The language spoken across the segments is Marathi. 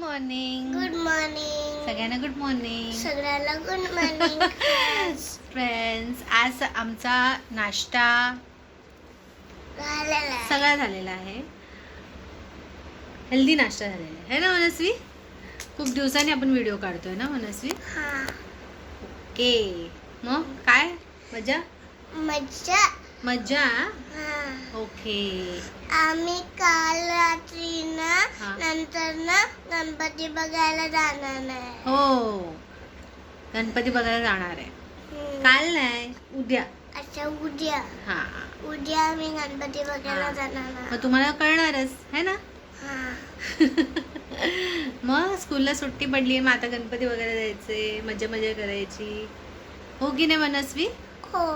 मॉर्निंग. गुड मॉर्निंग सगळ्यांना गुड मॉर्निंग. सगळ्याला गुड मॉर्निंग फ्रेंड्स, आज आमचा नाश्ता सगळा झालेला आहे. हेल्दी नाश्ता झालेला आहे ना मनस्वी? खूप दिवसांनी आपण व्हिडिओ काढतोय ना मनस्वी? हां. ओके, मग काय मजा मज्जा. मज्जा. हां. ओके. आम्ही काल रात्री ना हां. नंतर ना गणपती बघायला जाणार नाही. हो, गणपती बघायला जाणार आहे. काल नाही, उद्या. अच्छा, उद्या. हा, उद्या आम्ही गणपती बघायला हां. जाणार ना. मग तुम्हाला कळणारच है ना? हां. मग स्कूलला सुट्टी पडली, मग आता गणपती वगैरे जायचे, मजा मजा करायची, हो की नाही मनस्वी? हो.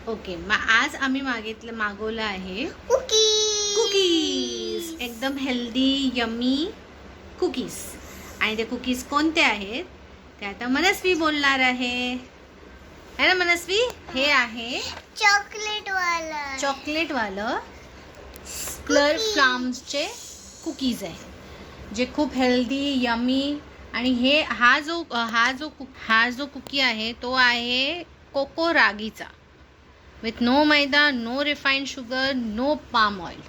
ओके, मग आज आम्ही मागवलं आहे कुकीज. कुकीज, एकदम हेल्दी यमी कुकीज. आणि ते कुकीज कोणते आहेत ते आता मनस्वी बोलणार आहे ना मनस्वी? हे आहे चॉकलेट वालं स्प्लर फ्लाम्सचे कुकीज आहे, जे खूप हेल्दी यमी. आणि हा जो कुकी आहे तो आहे कोको रागीचा, with no maida, no refined sugar, no palm oil.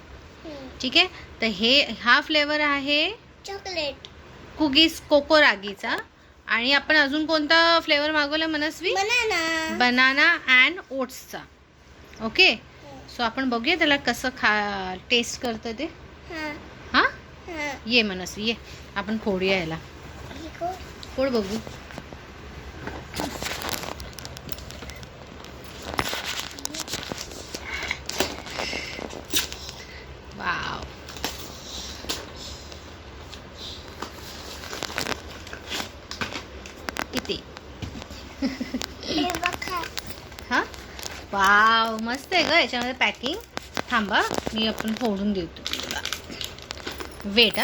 ठीक आहे, तर हा फ्लेवर आहे चॉकलेट कुकीज कोको रागीचा. आणि आपण अजून कोणता फ्लेवर मागवला मनस्वी? बनाना अँड ओट्सचा. ओके, सो आपण बघूया त्याला कसं टेस्ट करतं ते. हां, ये मनस्वी ये, आपण फोडूया याला. फोड बघू. वाव, किती हा, वाव, मस्त आहे ग. याच्यामध्ये पॅकिंग. थांबा, आपण फोडून देतो तुला. वेट.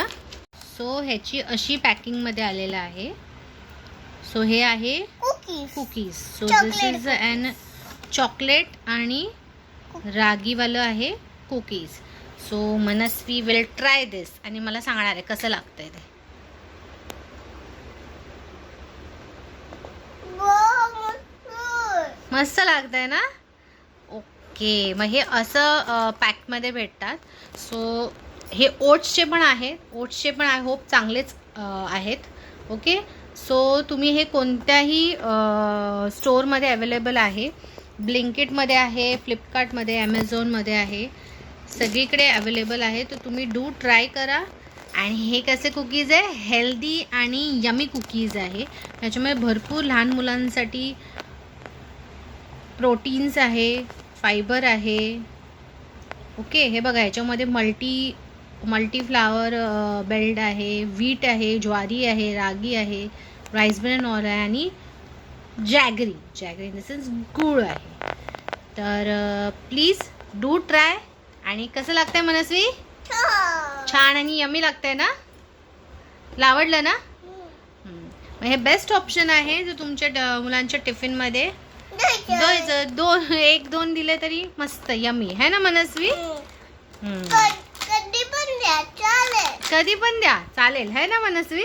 सो ह्याची अशी पॅकिंगमध्ये आलेलं आहे. सो हे आहे cookies. So this is an chocolate आणि रागीवालं आहे cookies. So Manasvi will try this आणि मला सांगणार आहे कसं लागतंय ते. मस्त लागतंय ना? ओके, मग हे असं पॅकमध्ये भेटतात. सो हे ओट्सचे पण आहेत. आय होप चांगलेच आहेत. ओके, सो तुम्ही हे कोणत्याही स्टोअरमध्ये अवेलेबल आहे. ब्लिंकिटमध्ये आहे, फ्लिपकार्टमध्ये, ॲमेझॉनमध्ये आहे, सगळीकडे अवेलेबल आहे. तर तुम्ही ट्राय करा. आणि हे कसे कुकीज आहे? हेल्दी आणि यमी कुकीज आहे. त्याच्यामुळे भरपूर लहान मुलांसाठी प्रोटीन्स आहे, फायबर आहे. ओके, हे बघा, याच्यामध्ये मल्टी फ्लावर बेल्ड आहे, व्हीट आहे, ज्वारी आहे, रागी आहे, राईस ब्रॅन ऑइल आहे आणि जॅगरी इन द सेन्स गूळ आहे. तर प्लीज ट्राय. आणि कसं लागतंय मनस्वी? छान आणि यमी लागतंय ना? आवडलं ना? मग हे बेस्ट ऑप्शन आहे जो तुमच्या मुलांच्या टिफिनमध्ये द्यायचं. एक दोन दिले तरी मस्त यमी है ना मनस्वी? कधी पण द्या, चालेल है ना मनस्वी?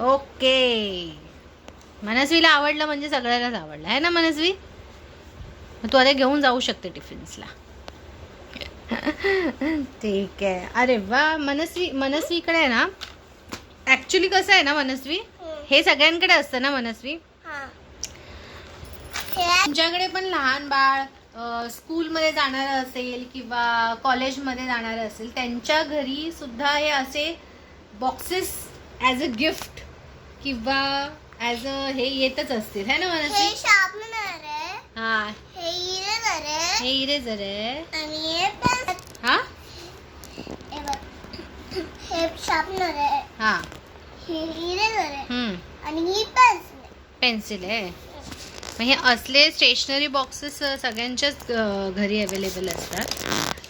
ओके, मनस्वीला आवडलं म्हणजे सगळ्यालाच आवडलं है ना मनस्वी? तू आता घेऊन जाऊ शकते टिफिन्सला. ठीक आहे. अरे वा, मनस्वीकडे ना ऍक्च्युली कसं आहे ना मनस्वी, हे सगळ्यांकडे असतं ना मनस्वी. तुमच्याकडे पण लहान बाळ स्कूलमध्ये जाणारं असेल किंवा कॉलेजमध्ये जाणारं असेल, त्यांच्या घरी सुद्धा हे असे बॉक्सेस ॲज अ गिफ्ट किंवा ॲज अ हे येतच असतील है ना मनस्वी? हां, हे इरेजर आहे आणि हा हे शार्पनर आहे. हां, हे इरेजर आहे. आणि ही पेन्सिल आहे. मग हे असले स्टेशनरी बॉक्सेस सगळ्यांच्याच घरी अवेलेबल असतात.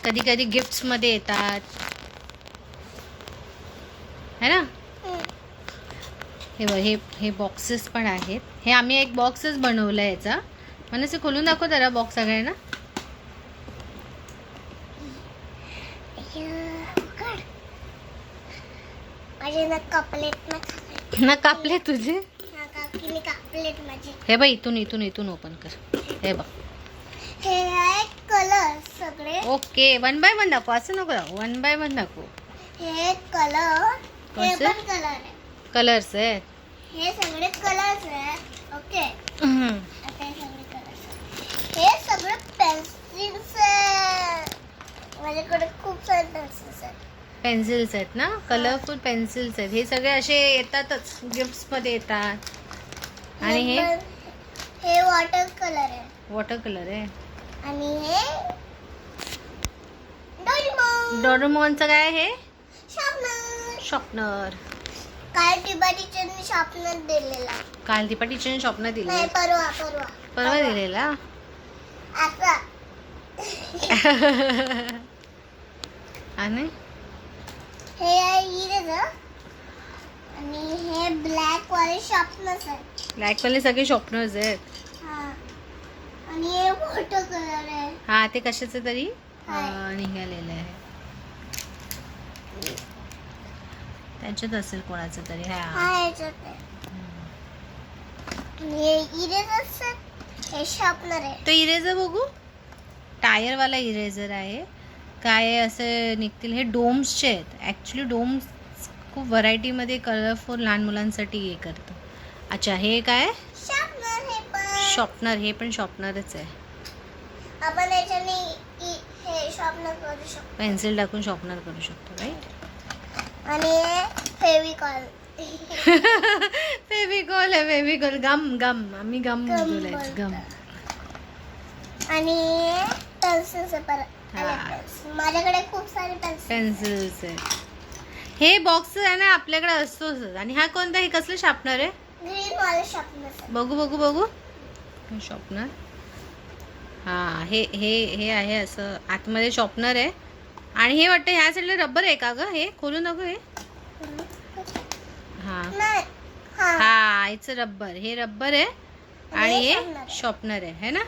कधी कधी गिफ्ट्समध्ये येतात है ना? हे बॉक्सेस पण आहेत. हे आम्ही एक बॉक्सच बनवला आहे याचा. मनस्वी खोलून दाखव जरा बॉक्स सगळ्यांना. माझे ना कपलेट ना कापले तुझे. हा काकीने कापलेट माझे. हे बघ इथून इथून इथून ओपन कर. हे बघ. हे आहे कलर सगळे. ओके 1 बाय 1 दाखव. असं नको 1 बाय 1 दाखव. हे कलर हे कोणते? पण कलर आहे. कलर्स आहेत. हे सगळे कलर्स आहे. ओके हम्म. आता हे सगळे कलर्स. हे सगळे पेन्सिल्स आहे. माझ्याकडे खूप सारे पेन्सिल्स आहेत. पेन्सिल्स आहेत ना. कलरफुल पेन्सिल्स आहेत. हे सगळे असे येतातच गिफ्ट्स मध्ये येतात. आणि हे वॉटर कलर आहे. वॉटर कलर आहे. आणि हे डोरेमॉन. डोरेमॉनचं काय आहे. शार्पनर. शॉर्पनर. काय टिबा टीचरने शार्पनर दिलेला. काल दीपा टीचरने शॉर्पनर दिले. नाही परवा परवा दिलेला. आता आणि हे आहे इरेजर. आणि हे ब्लॅक वाले शार्पनर्स आहे. ब्लॅक वाले सगळे शॉर्पनर्स आहेत. हा आणि हे वॉटर कलर आहे. हा ते कशाचं तरी काय? निघालेलं आहे. त्याच्यात असेल कोणाचं तरी. हा हा ह्याच्यात आहे. आणि हे इरेजर्स आहे. हे शार्पनर आहे. तो इरेझर बघू. टायर वाला इरेझर आहे. काय असे निघतील. हे डोम्सचे आहेत. ॲक्च्युली डोम्स खूप व्हरायटीमध्ये कलरफुल लहान मुलांसाठी हे करतं. अच्छा हे काय. शार्पनर हे पण. शॉर्पनर. हे पण शॉर्पनरच आहे. आपण याच्याने हे शार्पनर करू शकतो. पेन्सिल टाकून शॉर्पनर करू शकतो राईट. आणि हे फेविकॉल. फेविकॉल आहे. फेविकॉल. गम गम. आम्ही गम गम बोलायचं. गम. आणि पेन्सिल्स आहे परत. हा. माझ्याकडे खूप सारे पेन्सिल. पेन्सिल्स आहे. हे बॉक्स आहे ना आपल्याकडे असतोच. आणि हा कोणता. हे कसलं शार्पनर आहे. ग्रीन वाले शार्पनर. बघू बघू बघू. शॉर्पनर. हा हे हे हे आहे असं आतमध्ये शॉर्पनर आहे. आणि हे वाटतं ह्या साईडला रबर आहे का ग. हे खोलून नको. हे हा नाही. हा हा इथं रबर. हे रबर आहे. आणि हे हे शॉर्पनर आहे है ना.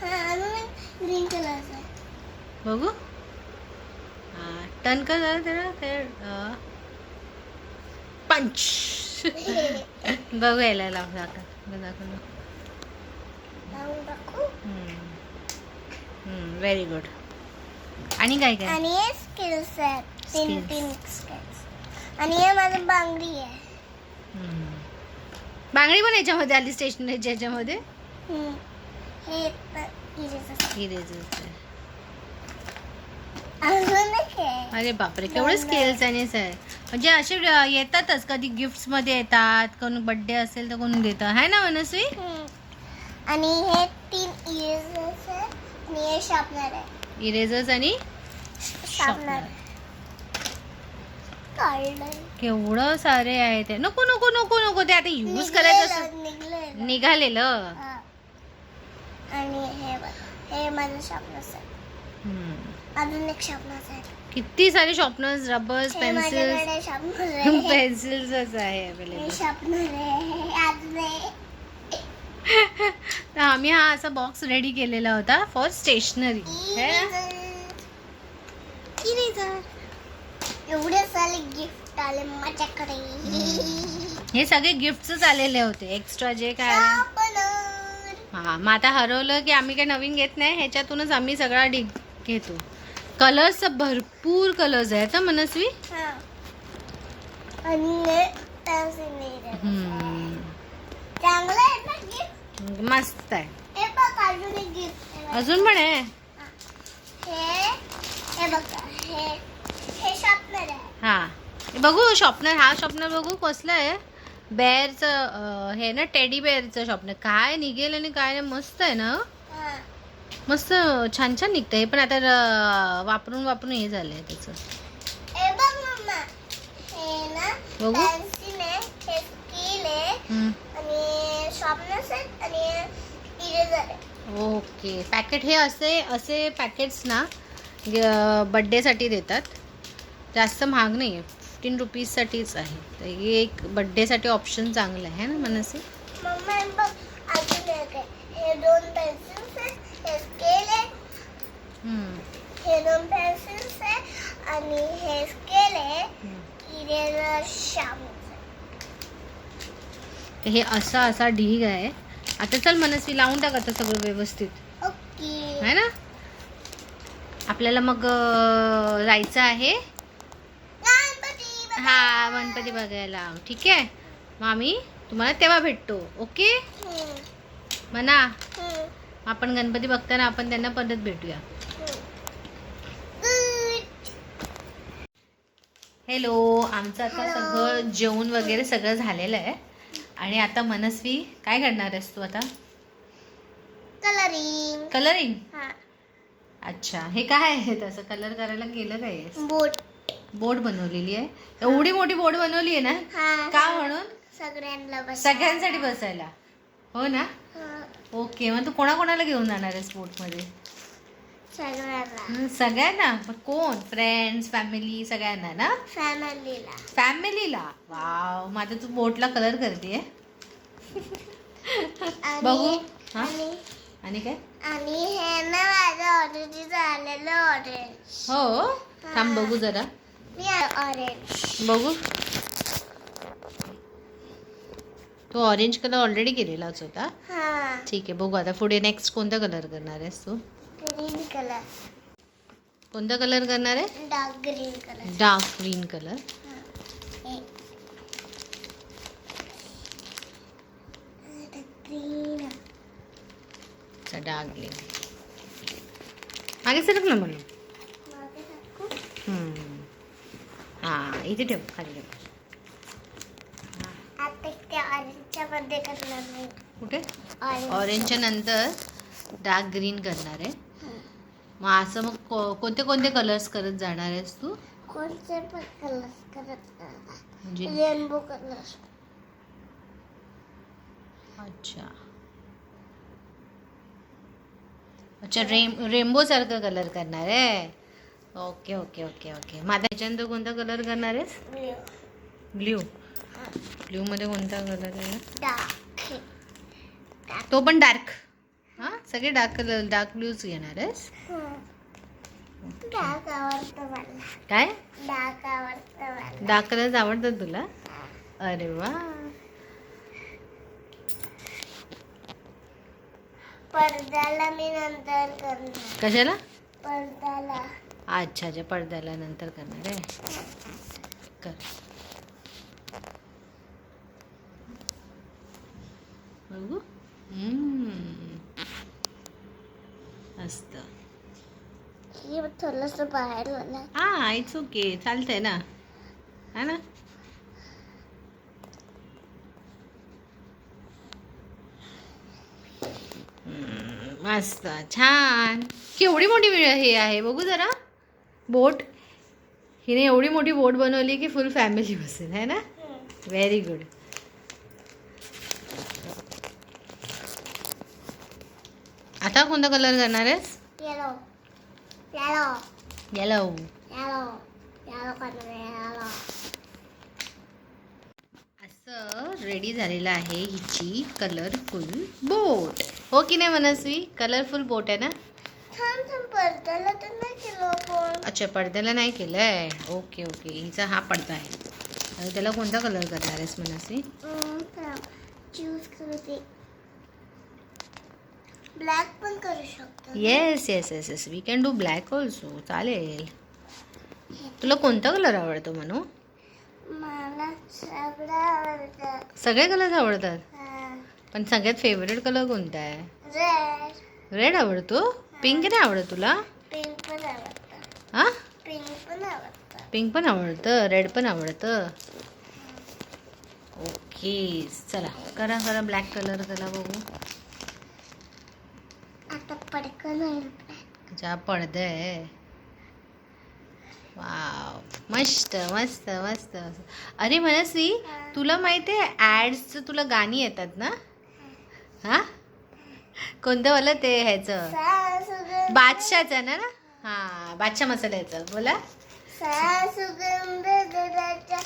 हा अजून ग्रीन कलरचा आहे. बघू. हा टर्न कर जरा त्याला. ते पंच. बघू यायला लाव. दाखव लावून टाकू. Very good. आणि काय काय. आणि हे स्किल्स आहेत. तीन Skills. स्किल्स. आणि हे माझं बांगडी आहे. बांगडी पण याच्यामध्ये आली. स्टेशनरीच्या याच्यामध्ये. हे इरेजर. इरेझर. अजून एक आहे. अरे बापरे केवढे स्केल्स आणि आहे. म्हणजे असे येतातच. कधी गिफ्ट्स मध्ये येतात. कोण बर्थडे असेल तर कोण देतं है ना मनस्वी. आणि हे 3 इरेजर्स आहे. आणि हे शार्पनर आहे. इरेझर्स आणि शार्पनर काढलंय. केवढं सारे आहे ते. नको नको नको नको. ते आता यूज करायचं असं निघालेलं. हा. आणि हे बघ. हे माझं शार्पनर आहे. अजून एक शार्पनर आहे. किती सारे शॉर्पनर्स रबर्स हे पेन्सिल्स. माझ्याकडे शार्पनर आहे. पेन्सिल्सच आहे हे अवेलेबल. शार्पनर आहे. अजून आहे. तर आम्ही हा असा बॉक्स रेडी केलेला होता फॉर स्टेशनरी. इरेजर. एवढे सारे गिफ्ट आले माझ्याकडे. हे सगळे गिफ्टच आलेले होते. एक्स्ट्रा जे काय आले. शार्पनर. हा मग आता हरवलं की आम्ही काही नवीन घेत नाही. ह्याच्यातूनच आम्ही सगळा घेतो. कलर्स भरपूर कलर्स आहेत हा मनस्वी. हा. आणि हे पेन्सिल इरेजर. चांगलं आहे ना गिफ्ट. मस्त आहे. हे बघ अजून एक गिफ्ट आहे. अजून पण आहे. हे बघा. हे शार्पनर आहे. हा हे बघू शॉर्पनर. हा शॉर्पनर बघू कसलं आहे. बेअरचं हे ना टेडी बेअरचं शॉर्पनर. काय निघेल आणि काय नाही. मस्त आहे ना. हा. मस्त छान छान निघतं. हे पण आता वापरून वापरून हे झालंय त्याचं. हे बघ मम्मा. हे ना बघू. पेन्सिल आहे. हे स्केल आहे. आणि शार्पनर आहे. आणि इरेजर आहे. Okay packet. हे असे असे पॅकेट्स ना बड्डेसाठी देतात. जास्त महाग नाही आहे. 15 रुपीजसाठीच आहे. तर हे एक बड्डेसाठी ऑप्शन चांगलं आहे ना मनसे. मम्मा हे बघ अजून एक आहे. हे 2 पेन्सिल्स आहेत. हे स्केल आहे. हे 2 पेन्सिल्स आहे. आणि हे स्केल आहे. दिलेलं शाबू. हे असा ढीग आहे. आता चल मनस्वी लावून टाक आता सगळं व्यवस्थित ओके. आहे ना. आपल्याला मग जायचं आहे गणपती हा गणपती बघायला. ठीक आहे, मग आम्ही तुम्हाला तेव्हा भेटतो. ओके म्हणा. आपण गणपती बघताना आपण त्यांना परत भेटूया. हॅलो, आमचं आता सगळं जेवण वगैरे सगळं झालेलं आहे. आणि आता मनस्वी काय करणार आहेस तू आता? कलरिंग. कलरिंग. हा. अच्छा, हे काय आहे तसं कलर करायला गेलं काय? बोट. बोट बनवलेली आहे. एवढी मोठी बोट बनवली आहे ना. हा. का म्हणून? सगळ्यांना बस. सगळ्यांसाठी बसायला. हो ना. ओके, मग तू कोणाकोणाला घेऊन जाणार आहेस बोटमध्ये? सगळ्यांना. सगळ्यांना. मग कोण? फ्रेंड्स, फॅमिली, सगळ्यांना ना. फॅमिलीला. फॅमिलीला. वाव, मग आता तू बोटला कलर करते. बघू. हा, आणि काय? आणि हे ना माझं ऑरेंज झालेलं ऑरेंज. हो, थांब बघू जरा. मी ऑरेंज बघू. तू ऑरेंज कलर ऑलरेडी केलेलाच होता. हा. ठीक आहे, बघू आता पुढे नेक्स्ट कोणता कलर करणार आहेस तू? Green colour. कोणता कलर करणार आहे? Dark green colour. Dark green colour. Green. Dark green. मागे सरक ना म्हणून. हा, इथे ठेव, खाली ठेव. आता त्या ऑरेंजच्या मध्ये करणार नाही. कुठे? ऑरेंज. ऑरेंजच्या नंतर डार्क ग्रीन करणार आहे. मग असं मग कोणते कोणते कलर्स करत जाणार आहेस तू? कोणते पण कलर करत म्हणजे रेनबो कलर. अच्छा अच्छा, रेनबो सारखं कलर करणार आहे. Okay okay okay okay. मग आता त्याच्यानंतर कोणता कलर करणार आहेस? ब्ल्यू. ब्ल्यू. ब्ल्यू मध्ये कोणता कलर आहे? डार्क. तो पण डार्क. हा, सगळे डार्क कलर, डार्क ब्ल्यूज घेणार आहेस? डार्क आवडतं मला. काय? डार्क आवडतं मला. डार्क कलर्स आवडतात तुला? अरे वा. पडद्याला मी नंतर करणार. कशाला? पडद्याला. अच्छा अच्छा, पडद्याला नंतर करणार आहे. कर. बघू. मस्त. हे थोडंसं बाहेर मला. हा, इट्स ओके, चालतंय ना. है ना. मस्त, छान. केवढी मोठी हे आहे बघू जरा. बोट. हिने एवढी मोठी बोट बनवली की फुल फॅमिली बसेल, है ना. Very good. आता कोणता कलर करणार आहेस? Yellow. Yellow. Yellow. Yellow. Yellow colour. Yellow. असं रेडी झालेलं आहे हिची कलरफुल बोट. हो की नाही मनस्वी? कलरफुल बोट आहे ना. छान छान. पडद्याला तर नाही केलं पण. अच्छा, पडद्याला नाही केलंय. ओके ओके, हिचा हा पडदा आहे. आणि त्याला कोणता कलर करणार आहेस मनस्वी? चूज करते. ब्लॅक पण करू शकतो. Yes yes yes yes, we can do black also. चालेल. तुला कोणता कलर आवडतो मनू? मला सगळं आवडतं. सगळे कलर आवडतात, हा. पण सगळ्यात फेवरेट कलर कोणता आहे? रेड. रेड आवडतो. पिंक नाही आवडत तुला? पिंक पण आवडतं. हा, पिंक पण आवडतं. पिंक पण आवडतं, रेड पण आवडतं. ओके, चला करा करा ब्लॅक कलर. त्याला बघू. आता पडकं नाही. ज्या पडदा आहे. वाव, मस्त मस्त मस्त. अरे मनस्वी, तुला माहिती आहे ऍड्सचं तुला गाणी येतात ना? हा, कोणतं वाला? ते ह्याचं बादशाहचं ना. हा, बादशाह मसाल्याचं. बोला. सुगंध दुधाचा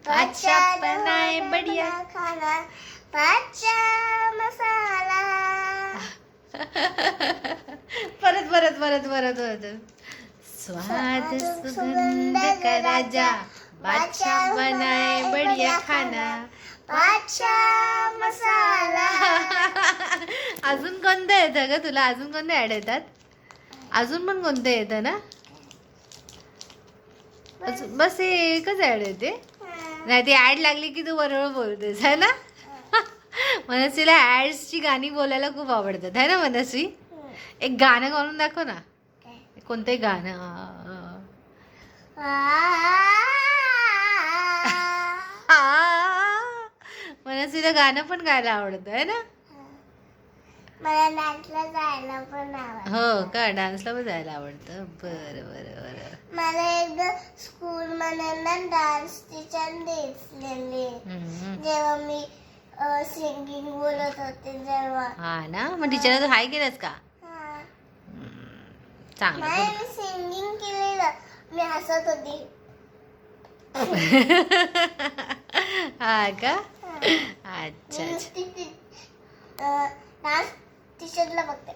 बादशाह बनाए बढ़िया खाना. बादशाह मसाला. परत परत परत परत परत. स्वाद सुगंध का राजा बादशाह बनाए बढ़िया खाना. बादशाह मसाला. अजून कोणतं येतं ग तुला? अजून कोणते ऍड येतात? अजून पण कोणतं येतं ना? बस हे एकच ऍड येते. नाही ती ऍड लागली की तू बरोबर बोलतेस है ना. मनस्वीला ऍड्सची गाणी बोलायला खूप आवडतात है ना मनस्वी. एक गाणं गाऊन दाखव ना. कोणतंही गाणं. मनस्वीला गाणं पण गायला आवडतं है ना. मला डान्सला जायला पण आवडतं. हो का? डान्सला पण जायला आवडतं. बरं बरं बरं. मला एकदा स्कूल मध्ये ना डान्स टीचर दिसलेली जेव्हा मी सिंगिंग बोलत होते तेव्हा. हा ना. मग टीचरला तू हाय केलंस का? हा. चांगलं. नाही मी सिंगिंग केलेलं. मी हसत होती. हा का? मी अच्छा. नुसती डान्स टीचरला बघते.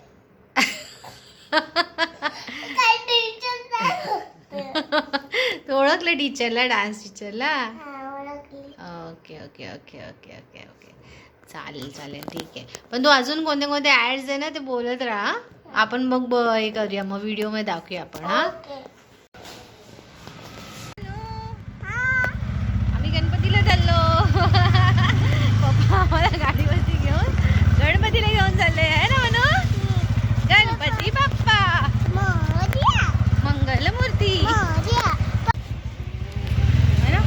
काय टीचर नाही होते. तू ओळखलं टीचरला, डान्स टीचरला? हा, ओळखली. Okay okay okay okay okay okay. चालेल चालेल ठीक आहे. पण तू अजून कोणते कोणते ऍड्स आहे ना ते बोलत राहा. आपण मग हे करूया मग व्हिडिओ मध्ये दाखवूया आपण. हा ओके. आम्ही गणपतीला चाललो. पप्पा आम्हाला गाडीवरती घेऊन गणपतीला घेऊन चालले आहे ना म्हणू. गणपती बाप्पा मोरया. मंगलमूर्ती मोरया. है ना.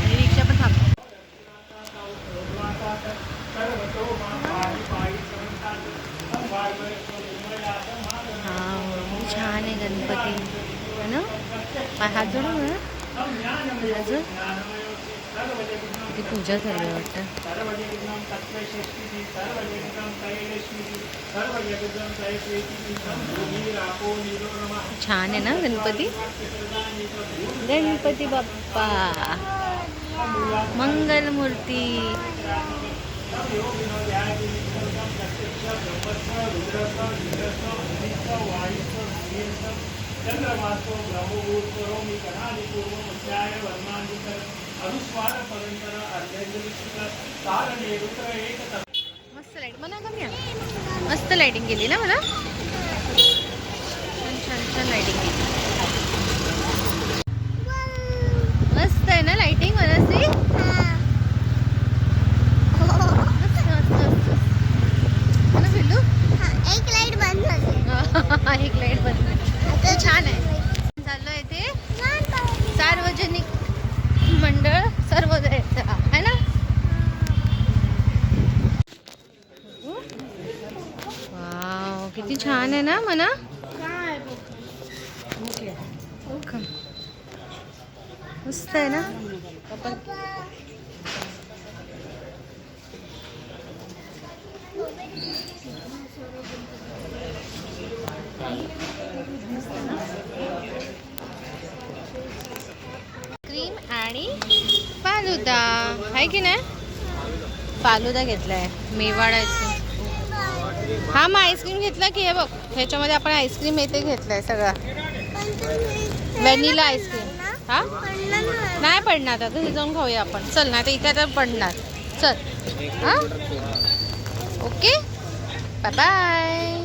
आणि रिक्षा पण थांबतो. हा छान आहे गणपती है ना. हात जोडून ना. अजून किती पूजा झाली वाटतं. छान आहे ना गणपती. गणपती बाप्पा मंगलमूर्ती. मस्त लाईट मला कमी आहे. मस्त लाइटिंग केली ना मला. छान छान छान लाइटिंग केली. मस्त आहे ना लाइटिंग मनस्वी. पिल्लू एक लाईट बंद झाली. एक लाईट बंद. छान आहे. चाललो इथे सार्वजनिक मंडळ सर्वोदय है ना. वाव किती छान आहे ना मना. मस्त आहे ना. क्रीम आणि फालुदा आहे की नाही. फालुदा घेतलाय. मेवाड आईस्क्रीम. हा मग आईस्क्रीम घेतला की हे बघ ह्याच्यामध्ये आपण आईस्क्रीम येते घेतलाय सगळा. Vanilla ice cream. हा नाही पडणार आता घरी जाऊन खाऊया आपण. चल ना आता इथे तर पडणार. चल हा ओके बाय बाय.